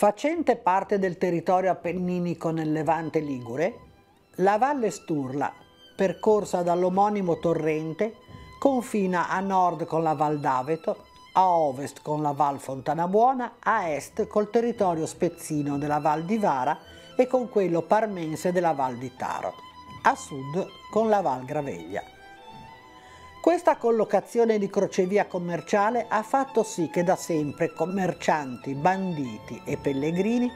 Facente parte del territorio appenninico nel Levante ligure, la Valle Sturla, percorsa dall'omonimo torrente, confina a nord con la Val d'Aveto, a ovest con la Val Fontanabuona, a est col territorio spezzino della Val di Vara e con quello parmense della Val di Taro, a sud con la Val Graveglia. Questa collocazione di crocevia commerciale ha fatto sì che da sempre commercianti, banditi e pellegrini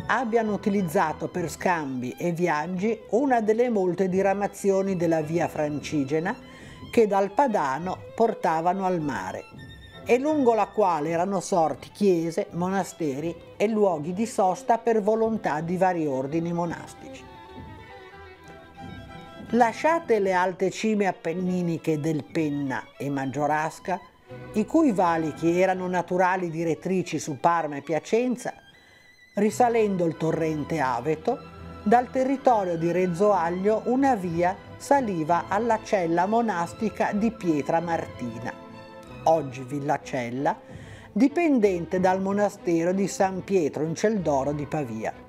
abbiano utilizzato per scambi e viaggi una delle molte diramazioni della via Francigena che dal Padano portavano al mare e lungo la quale erano sorti chiese, monasteri e luoghi di sosta per volontà di vari ordini monastici. Lasciate le alte cime appenniniche del Penna e Maggiorasca, i cui valichi erano naturali direttrici su Parma e Piacenza, risalendo il torrente Aveto, dal territorio di Rezzoaglio una via saliva alla cella monastica di Pietra Martina, oggi Villa Cella, dipendente dal monastero di San Pietro in Celdoro di Pavia,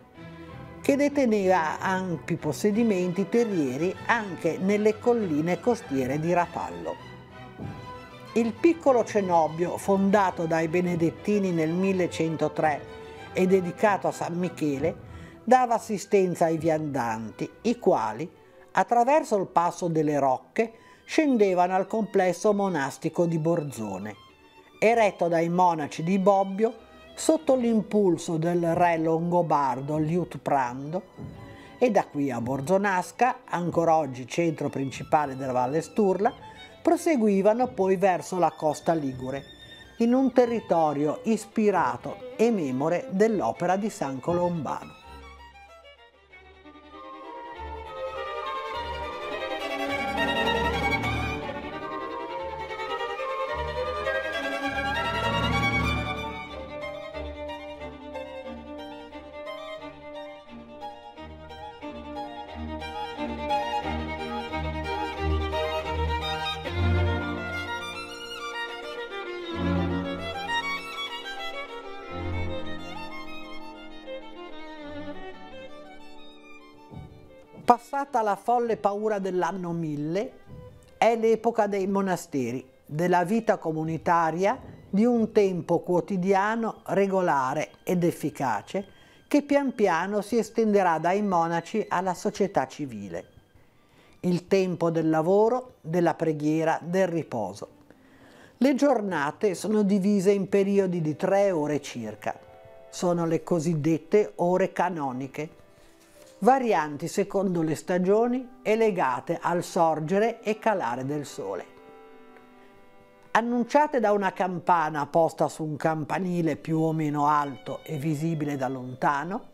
che deteneva ampi possedimenti terrieri anche nelle colline costiere di Rapallo. Il piccolo cenobio, fondato dai Benedettini nel 1103 e dedicato a San Michele, dava assistenza ai viandanti, i quali, attraverso il Passo delle Rocche, scendevano al complesso monastico di Borzone, eretto dai monaci di Bobbio sotto l'impulso del re longobardo Liutprando, e da qui a Borzonasca, ancora oggi centro principale della Valle Sturla, proseguivano poi verso la costa ligure, in un territorio ispirato e memore dell'opera di San Colombano. Passata la folle paura dell'anno 1000, è l'epoca dei monasteri, della vita comunitaria di un tempo quotidiano, regolare ed efficace, che pian piano si estenderà dai monaci alla società civile. Il tempo del lavoro, della preghiera, del riposo. Le giornate sono divise in periodi di 3 ore circa. Sono le cosiddette ore canoniche, varianti secondo le stagioni e legate al sorgere e calare del sole. Annunciate da una campana posta su un campanile più o meno alto e visibile da lontano,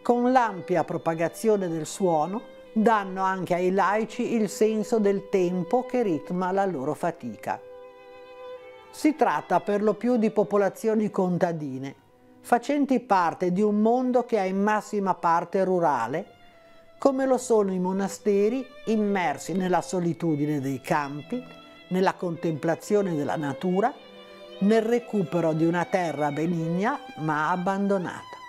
con l'ampia propagazione del suono danno anche ai laici il senso del tempo che ritma la loro fatica. Si tratta per lo più di popolazioni contadine, facenti parte di un mondo che è in massima parte rurale, come lo sono i monasteri immersi nella solitudine dei campi, nella contemplazione della natura, nel recupero di una terra benigna ma abbandonata.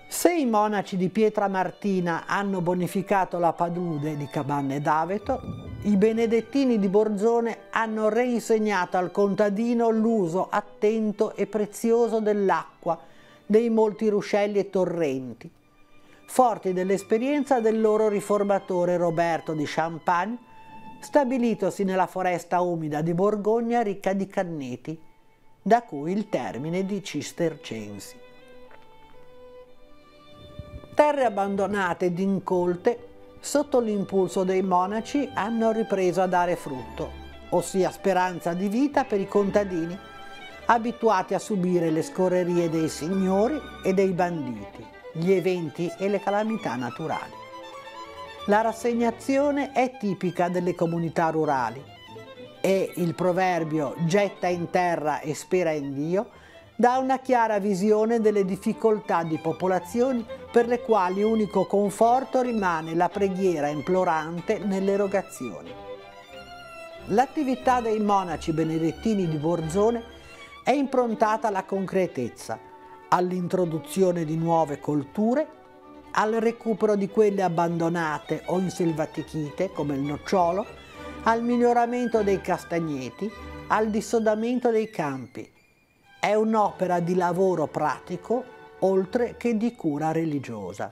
Se i monaci di Pietra Martina hanno bonificato la palude di Cabanne d'Aveto, i benedettini di Borzone hanno reinsegnato al contadino l'uso attento e prezioso dell'acqua, dei molti ruscelli e torrenti, forti dell'esperienza del loro riformatore Roberto di Champagne, stabilitosi nella foresta umida di Borgogna ricca di canneti, da cui il termine di cistercensi. Terre abbandonate ed incolte, sotto l'impulso dei monaci, hanno ripreso a dare frutto, ossia speranza di vita per i contadini, abituati a subire le scorrerie dei signori e dei banditi, gli eventi e le calamità naturali. La rassegnazione è tipica delle comunità rurali e il proverbio "getta in terra e spera in Dio" dà una chiara visione delle difficoltà di popolazioni per le quali unico conforto rimane la preghiera implorante nelle erogazioni. L'attività dei monaci benedettini di Borzone è improntata alla concretezza, all'introduzione di nuove colture, al recupero di quelle abbandonate o inselvatichite come il nocciolo, al miglioramento dei castagneti, al dissodamento dei campi. È un'opera di lavoro pratico oltre che di cura religiosa.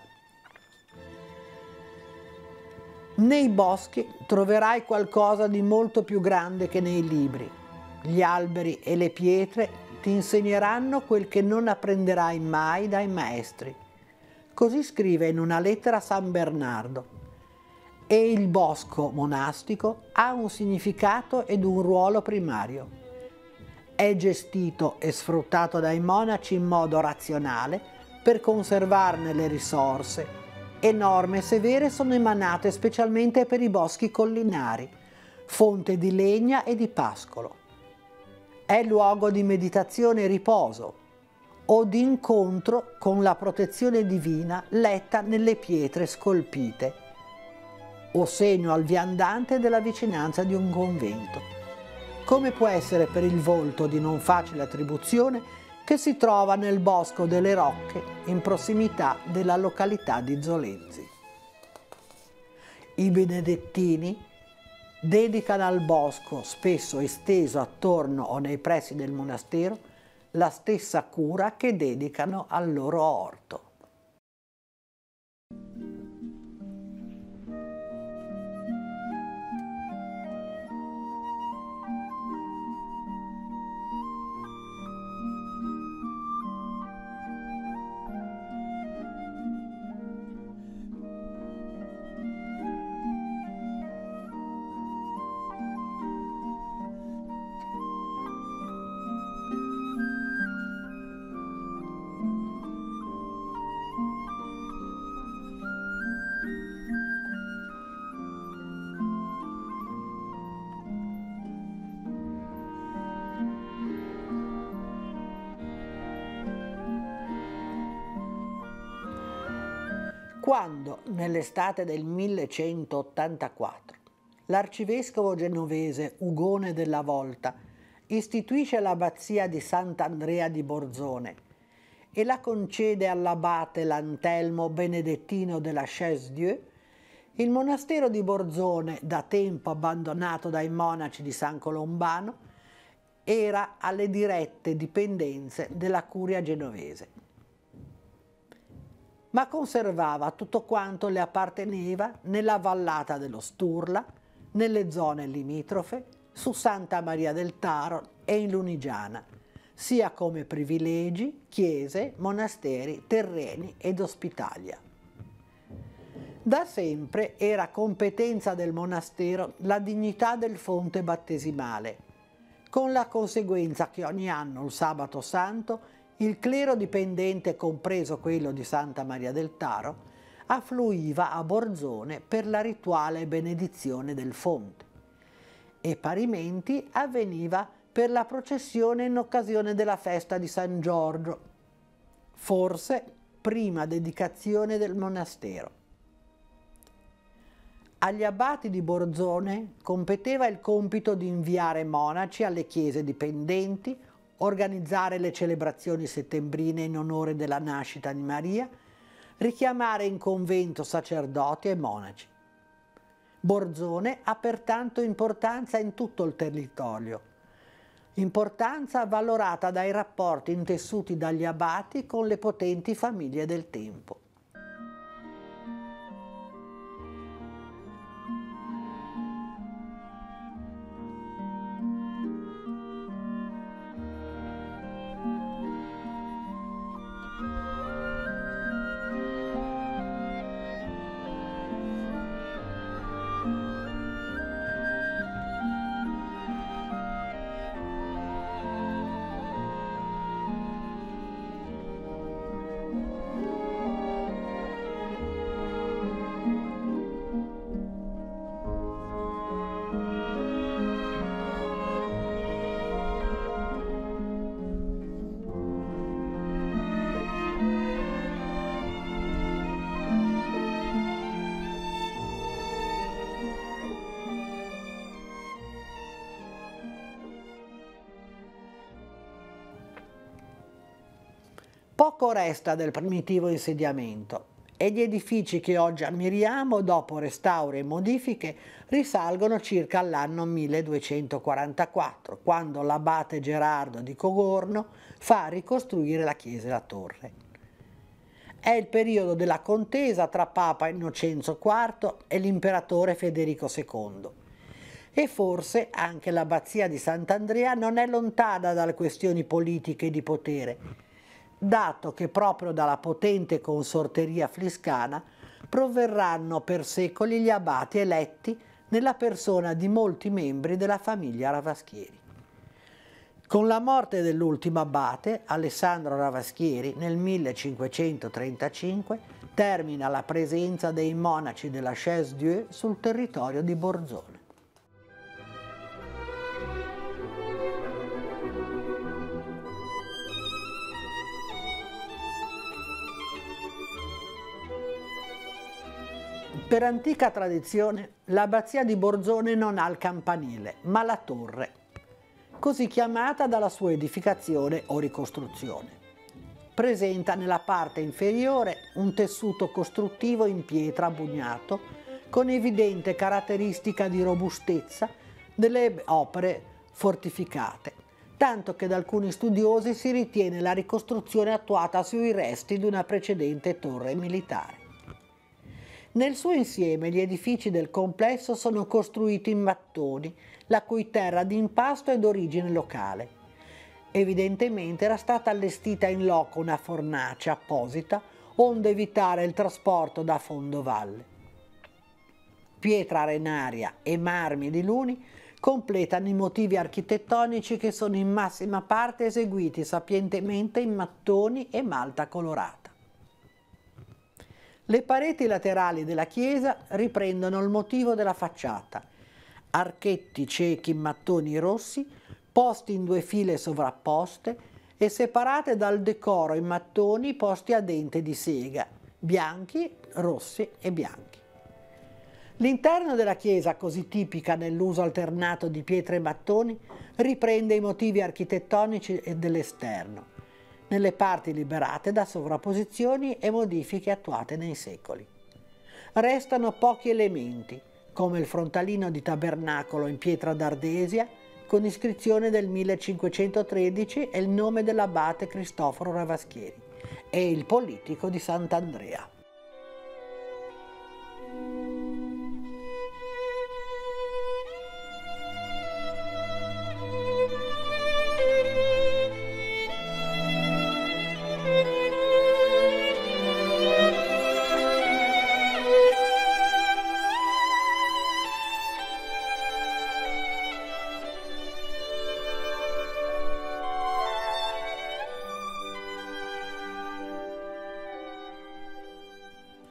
Nei boschi troverai qualcosa di molto più grande che nei libri. Gli alberi e le pietre ti insegneranno quel che non apprenderai mai dai maestri. Così scrive in una lettera San Bernardo. E il bosco monastico ha un significato ed un ruolo primario. È gestito e sfruttato dai monaci in modo razionale per conservarne le risorse e norme severe sono emanate specialmente per i boschi collinari, fonte di legna e di pascolo. È luogo di meditazione e riposo o di incontro con la protezione divina letta nelle pietre scolpite o segno al viandante della vicinanza di un convento, come può essere per il volto di non facile attribuzione che si trova nel Bosco delle Rocche in prossimità della località di Zolenzi. I benedettini dedicano al bosco, spesso esteso attorno o nei pressi del monastero, la stessa cura che dedicano al loro orto. Quando, nell'estate del 1184, l'arcivescovo genovese Ugone della Volta istituisce l'abbazia di Sant'Andrea di Borzone e la concede all'abate Lantelmo Benedettino della Chaise-Dieu, il monastero di Borzone, da tempo abbandonato dai monaci di San Colombano, era alle dirette dipendenze della curia genovese, ma conservava tutto quanto le apparteneva nella vallata dello Sturla, nelle zone limitrofe, su Santa Maria del Taro e in Lunigiana, sia come privilegi, chiese, monasteri, terreni ed ospitalia. Da sempre era competenza del monastero la dignità del fonte battesimale, con la conseguenza che ogni anno, il sabato santo, il clero dipendente, compreso quello di Santa Maria del Taro, affluiva a Borzone per la rituale benedizione del fonte e parimenti avveniva per la processione in occasione della festa di San Giorgio, forse prima dedicazione del monastero. Agli abbati di Borzone competeva il compito di inviare monaci alle chiese dipendenti, organizzare le celebrazioni settembrine in onore della nascita di Maria, richiamare in convento sacerdoti e monaci. Borzone ha pertanto importanza in tutto il territorio, importanza valorata dai rapporti intessuti dagli abbati con le potenti famiglie del tempo. Poco resta del primitivo insediamento e gli edifici che oggi ammiriamo, dopo restauri e modifiche, risalgono circa all'anno 1244, quando l'abate Gerardo di Cogorno fa ricostruire la chiesa e la torre. È il periodo della contesa tra Papa Innocenzo IV e l'imperatore Federico II. E forse anche l'abbazia di Sant'Andrea non è lontana dalle questioni politiche e di potere, dato che proprio dalla potente consorteria fliscana proverranno per secoli gli abati eletti nella persona di molti membri della famiglia Ravaschieri. Con la morte dell'ultimo abate, Alessandro Ravaschieri, nel 1535, termina la presenza dei monaci della Chaise-Dieu sul territorio di Borzone. Per antica tradizione, l'abbazia di Borzone non ha il campanile, ma la torre, così chiamata dalla sua edificazione o ricostruzione. Presenta nella parte inferiore un tessuto costruttivo in pietra bugnato con evidente caratteristica di robustezza delle opere fortificate, tanto che da alcuni studiosi si ritiene la ricostruzione attuata sui resti di una precedente torre militare. Nel suo insieme gli edifici del complesso sono costruiti in mattoni, la cui terra d'impasto è d'origine locale. Evidentemente era stata allestita in loco una fornace apposita, onde evitare il trasporto da fondovalle. Pietra arenaria e marmi di luni completano i motivi architettonici che sono in massima parte eseguiti sapientemente in mattoni e malta colorata. Le pareti laterali della chiesa riprendono il motivo della facciata, archetti ciechi in mattoni rossi, posti in due file sovrapposte e separate dal decoro in mattoni posti a dente di sega, bianchi, rossi e bianchi. L'interno della chiesa, così tipica nell'uso alternato di pietre e mattoni, riprende i motivi architettonici dell'esterno, nelle parti liberate da sovrapposizioni e modifiche attuate nei secoli. Restano pochi elementi, come il frontalino di tabernacolo in pietra d'ardesia, con iscrizione del 1513 e il nome dell'abate Cristoforo Ravaschieri, e il politico di Sant'Andrea.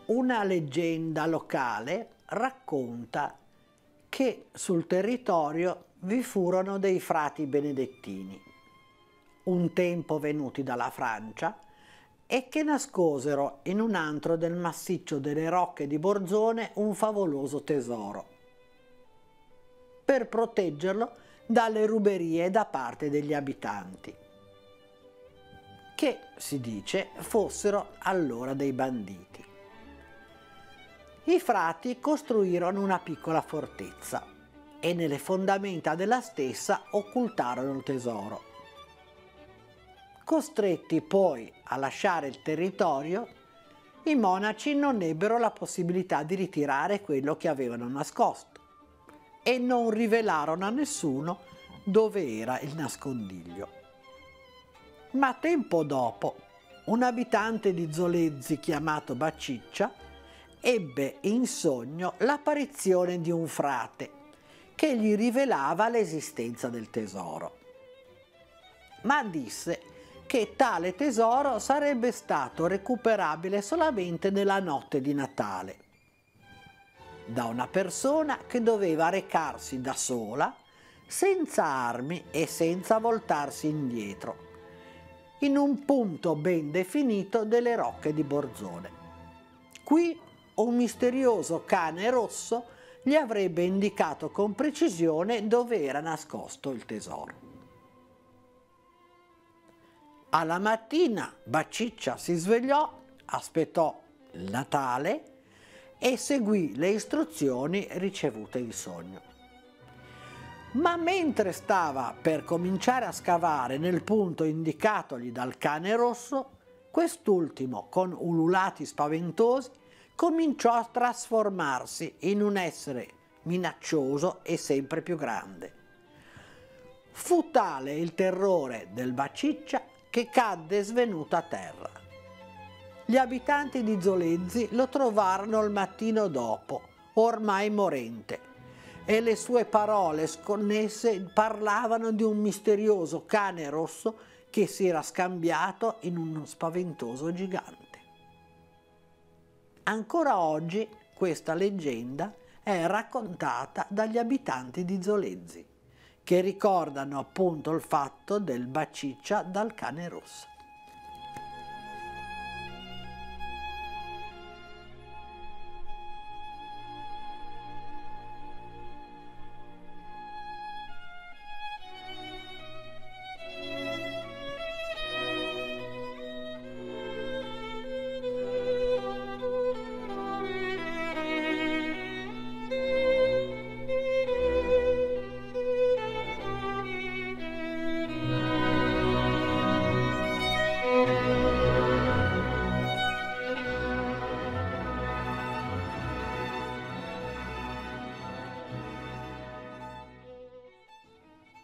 Una leggenda locale racconta che sul territorio vi furono dei frati benedettini, un tempo venuti dalla Francia, e che nascosero in un antro del massiccio delle Rocche di Borzone un favoloso tesoro, per proteggerlo dalle ruberie da parte degli abitanti, che, si dice, fossero allora dei banditi. I frati costruirono una piccola fortezza e nelle fondamenta della stessa occultarono il tesoro. Costretti poi a lasciare il territorio, i monaci non ebbero la possibilità di ritirare quello che avevano nascosto e non rivelarono a nessuno dove era il nascondiglio. Ma tempo dopo, un abitante di Zolezzi chiamato Baciccia ebbe in sogno l'apparizione di un frate che gli rivelava l'esistenza del tesoro, ma disse che tale tesoro sarebbe stato recuperabile solamente nella notte di Natale, da una persona che doveva recarsi da sola, senza armi e senza voltarsi indietro, in un punto ben definito delle Rocche di Borzone. Qui un misterioso cane rosso gli avrebbe indicato con precisione dove era nascosto il tesoro. Alla mattina Baciccia si svegliò, aspettò il Natale e seguì le istruzioni ricevute in sogno. Ma mentre stava per cominciare a scavare nel punto indicatogli dal cane rosso, quest'ultimo, con ululati spaventosi, cominciò a trasformarsi in un essere minaccioso e sempre più grande. Fu tale il terrore del Baciccia che cadde svenuto a terra. Gli abitanti di Zolenzzi lo trovarono il mattino dopo, ormai morente, e le sue parole sconnesse parlavano di un misterioso cane rosso che si era scambiato in uno spaventoso gigante. Ancora oggi questa leggenda è raccontata dagli abitanti di Zolenzzi, che ricordano appunto il fatto del Baciccia dal cane rosso.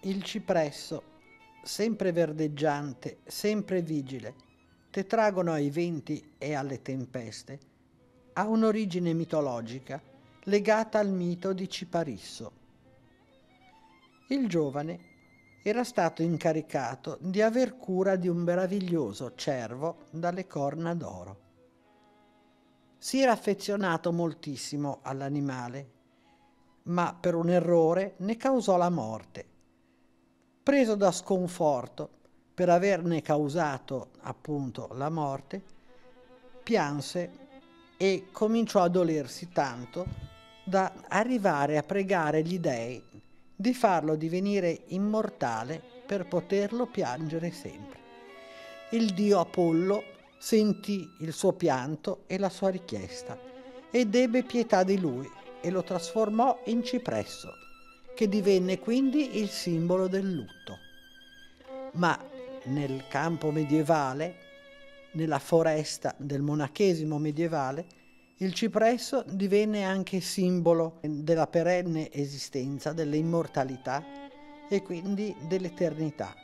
Il cipresso, sempre verdeggiante, sempre vigile, tetragono ai venti e alle tempeste, ha un'origine mitologica legata al mito di Ciparisso. Il giovane era stato incaricato di aver cura di un meraviglioso cervo dalle corna d'oro. Si era affezionato moltissimo all'animale, ma per un errore ne causò la morte. Preso da sconforto per averne causato appunto la morte, pianse e cominciò a dolersi tanto da arrivare a pregare gli dei di farlo divenire immortale per poterlo piangere sempre. Il dio Apollo sentì il suo pianto e la sua richiesta ed ebbe pietà di lui e lo trasformò in cipresso, che divenne quindi il simbolo del lutto. Ma nel campo medievale, nella foresta del monachesimo medievale, il cipresso divenne anche simbolo della perenne esistenza, dell'immortalità e quindi dell'eternità.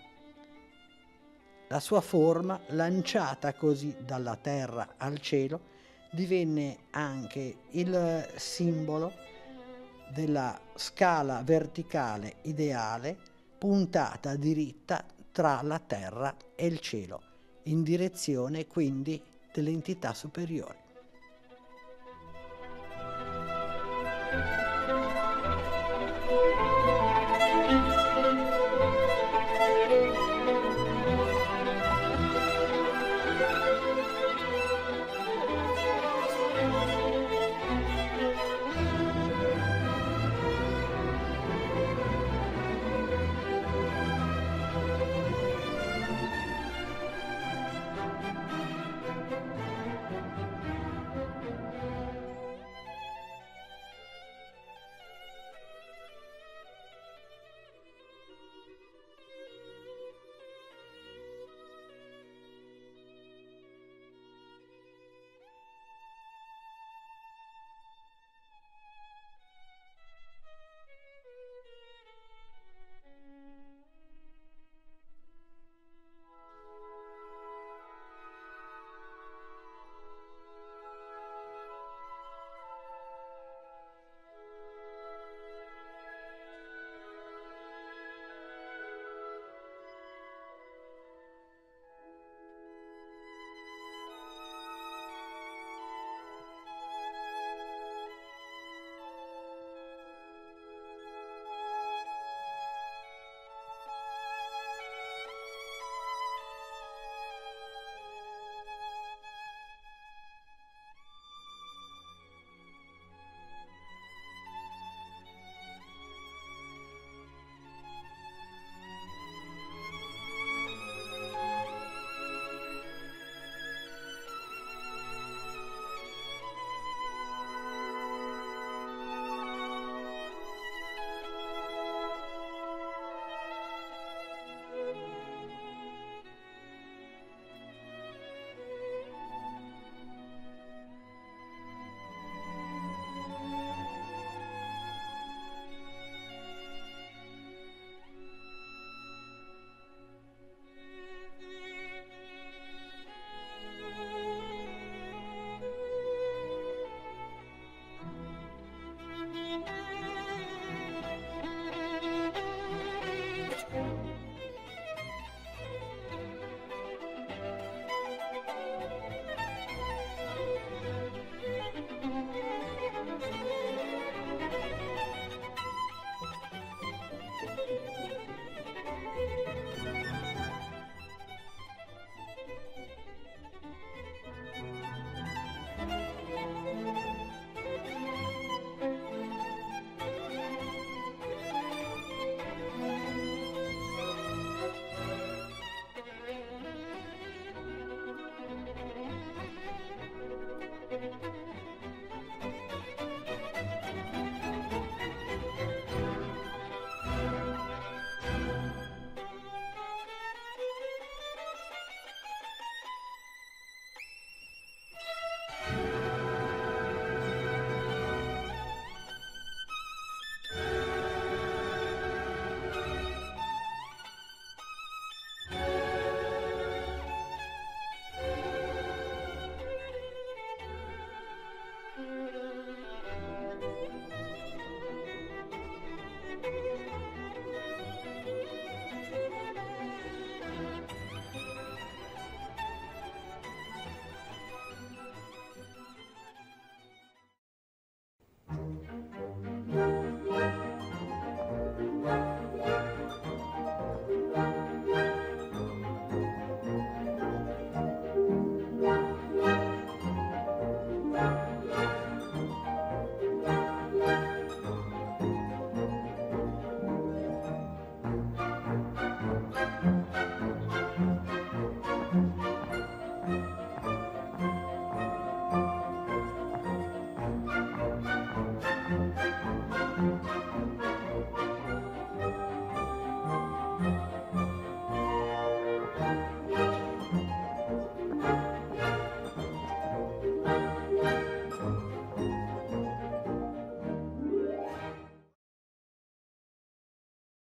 La sua forma, lanciata così dalla terra al cielo, divenne anche il simbolo della scala verticale ideale puntata diritta tra la terra e il cielo, in direzione quindi dell'entità superiore.